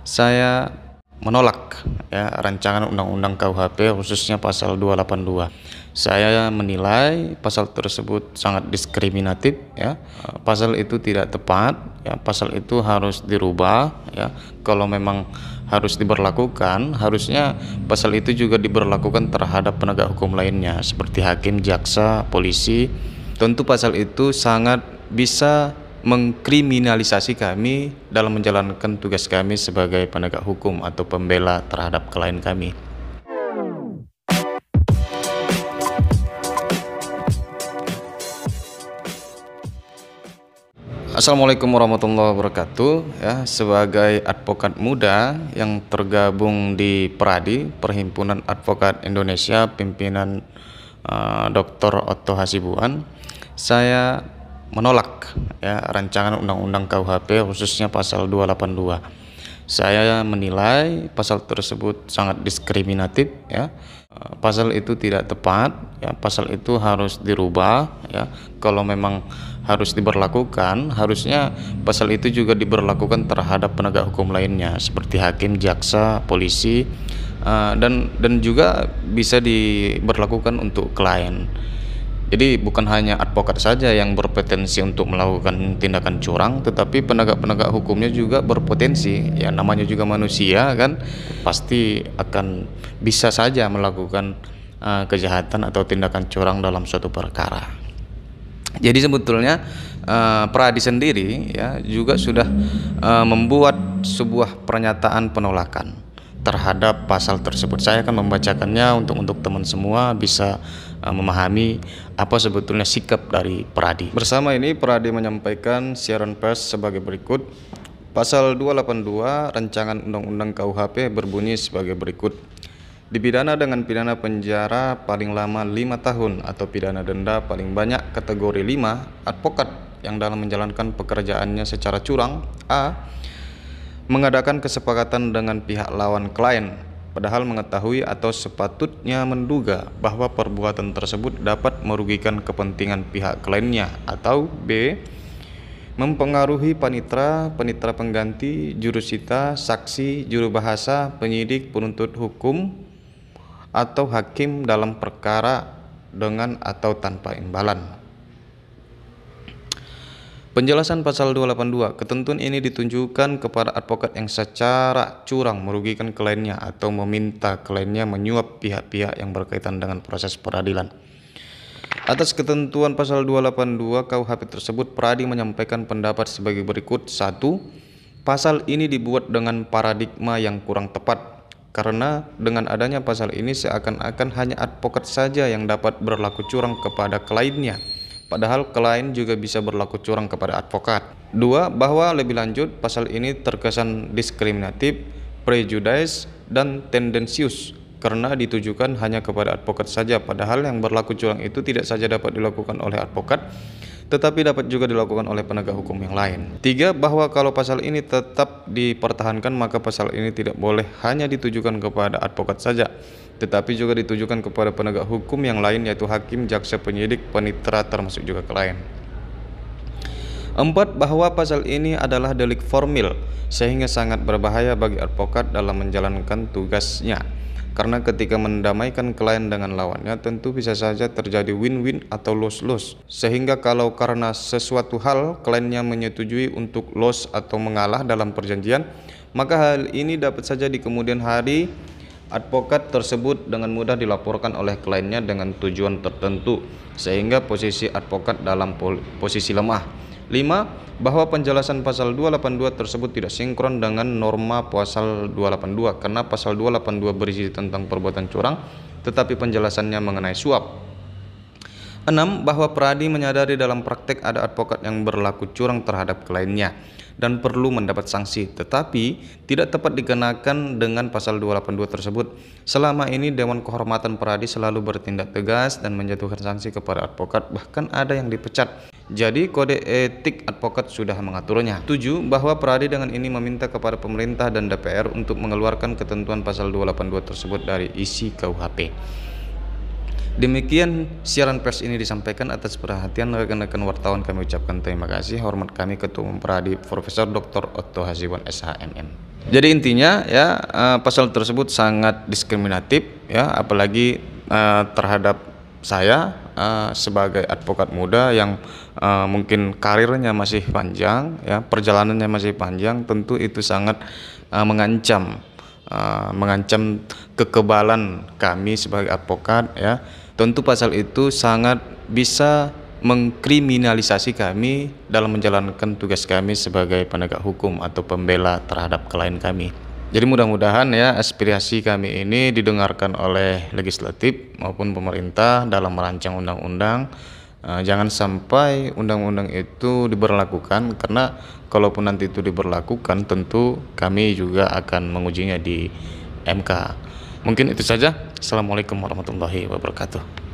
Saya menolak ya rancangan undang-undang KUHP khususnya pasal 282. Saya menilai pasal tersebut sangat diskriminatif ya. Pasal itu tidak tepat ya, pasal itu harus dirubah ya. Kalau memang harus diberlakukan, harusnya pasal itu juga diberlakukan terhadap penegak hukum lainnya seperti hakim, jaksa, polisi. Tentu pasal itu sangat bisa mengkriminalisasi kami dalam menjalankan tugas kami sebagai penegak hukum atau pembela terhadap klien kami. Assalamualaikum warahmatullahi wabarakatuh. Ya, sebagai advokat muda yang tergabung di PERADI, Perhimpunan Advokat Indonesia, pimpinan Dr. Otto Hasibuan, saya menolak ya rancangan undang-undang KUHP khususnya pasal 282. Saya menilai pasal tersebut sangat diskriminatif ya. Pasal itu tidak tepat ya, pasal itu harus dirubah ya. Kalau memang harus diberlakukan, harusnya pasal itu juga diberlakukan terhadap penegak hukum lainnya seperti hakim, jaksa, polisi, dan juga bisa diberlakukan untuk klien. Jadi bukan hanya advokat saja yang berpotensi untuk melakukan tindakan curang, tetapi penegak-penegak hukumnya juga berpotensi. Ya namanya juga manusia kan, pasti akan bisa saja melakukan kejahatan atau tindakan curang dalam suatu perkara. Jadi sebetulnya PERADI sendiri ya juga sudah membuat sebuah pernyataan penolakan terhadap pasal tersebut. Saya akan membacakannya untuk teman semua bisa memahami apa sebetulnya sikap dari PERADI. Bersama ini PERADI menyampaikan siaran pers sebagai berikut. Pasal 282 rancangan undang-undang KUHP berbunyi sebagai berikut. Dipidana dengan pidana penjara paling lama 5 tahun atau pidana denda paling banyak kategori 5 advokat yang dalam menjalankan pekerjaannya secara curang. A. Mengadakan kesepakatan dengan pihak lawan klien padahal mengetahui atau sepatutnya menduga bahwa perbuatan tersebut dapat merugikan kepentingan pihak kliennya, atau B. Mempengaruhi panitera, penitera pengganti, jurusita, saksi, juru bahasa, penyidik, penuntut hukum, atau hakim dalam perkara dengan atau tanpa imbalan. Penjelasan pasal 282, ketentuan ini ditunjukkan kepada advokat yang secara curang merugikan kliennya atau meminta kliennya menyuap pihak-pihak yang berkaitan dengan proses peradilan. Atas ketentuan pasal 282 KUHP tersebut, PERADI menyampaikan pendapat sebagai berikut. 1. Pasal ini dibuat dengan paradigma yang kurang tepat, karena dengan adanya pasal ini seakan-akan hanya advokat saja yang dapat berlaku curang kepada kliennya, padahal klien juga bisa berlaku curang kepada advokat. 2. Bahwa lebih lanjut, pasal ini terkesan diskriminatif, prejudis, dan tendensius karena ditujukan hanya kepada advokat saja, padahal yang berlaku curang itu tidak saja dapat dilakukan oleh advokat, tetapi dapat juga dilakukan oleh penegak hukum yang lain. 3. Bahwa kalau pasal ini tetap dipertahankan, maka pasal ini tidak boleh hanya ditujukan kepada advokat saja, tetapi juga ditujukan kepada penegak hukum yang lain, yaitu hakim, jaksa, penyidik, panitera, termasuk juga klien. 4. Bahwa pasal ini adalah delik formil sehingga sangat berbahaya bagi advokat dalam menjalankan tugasnya, karena ketika mendamaikan klien dengan lawannya tentu bisa saja terjadi win-win atau lose-lose, sehingga kalau karena sesuatu hal kliennya menyetujui untuk lose atau mengalah dalam perjanjian, maka hal ini dapat saja di kemudian hari advokat tersebut dengan mudah dilaporkan oleh kliennya dengan tujuan tertentu, sehingga posisi advokat dalam posisi lemah. 5. Bahwa penjelasan pasal 282 tersebut tidak sinkron dengan norma pasal 282, karena pasal 282 berisi tentang perbuatan curang, tetapi penjelasannya mengenai suap. 6. Bahwa PERADI menyadari dalam praktek ada advokat yang berlaku curang terhadap kliennya dan perlu mendapat sanksi, tetapi tidak tepat dikenakan dengan pasal 282 tersebut. Selama ini Dewan Kehormatan PERADI selalu bertindak tegas dan menjatuhkan sanksi kepada advokat, bahkan ada yang dipecat. Jadi kode etik advokat sudah mengaturnya. 7. Bahwa PERADI dengan ini meminta kepada pemerintah dan DPR untuk mengeluarkan ketentuan pasal 282 tersebut dari isi KUHP. Demikian siaran pers ini disampaikan. Atas perhatian rekan-rekan wartawan kami ucapkan terima kasih. Hormat kami Ketua Umum PERADI Profesor Dr. Otto Hasibuan SHMM. Jadi intinya ya, pasal tersebut sangat diskriminatif ya, apalagi terhadap saya sebagai advokat muda yang mungkin karirnya masih panjang ya, perjalanannya masih panjang. Tentu itu sangat mengancam kekebalan kami sebagai advokat ya. Tentu pasal itu sangat bisa mengkriminalisasi kami dalam menjalankan tugas kami sebagai penegak hukum atau pembela terhadap klien kami. Jadi mudah-mudahan ya aspirasi kami ini didengarkan oleh legislatif maupun pemerintah dalam merancang undang-undang. Jangan sampai undang-undang itu diberlakukan, karena kalaupun nanti itu diberlakukan tentu kami juga akan mengujinya di MK. Mungkin itu saja. Assalamualaikum warahmatullahi wabarakatuh.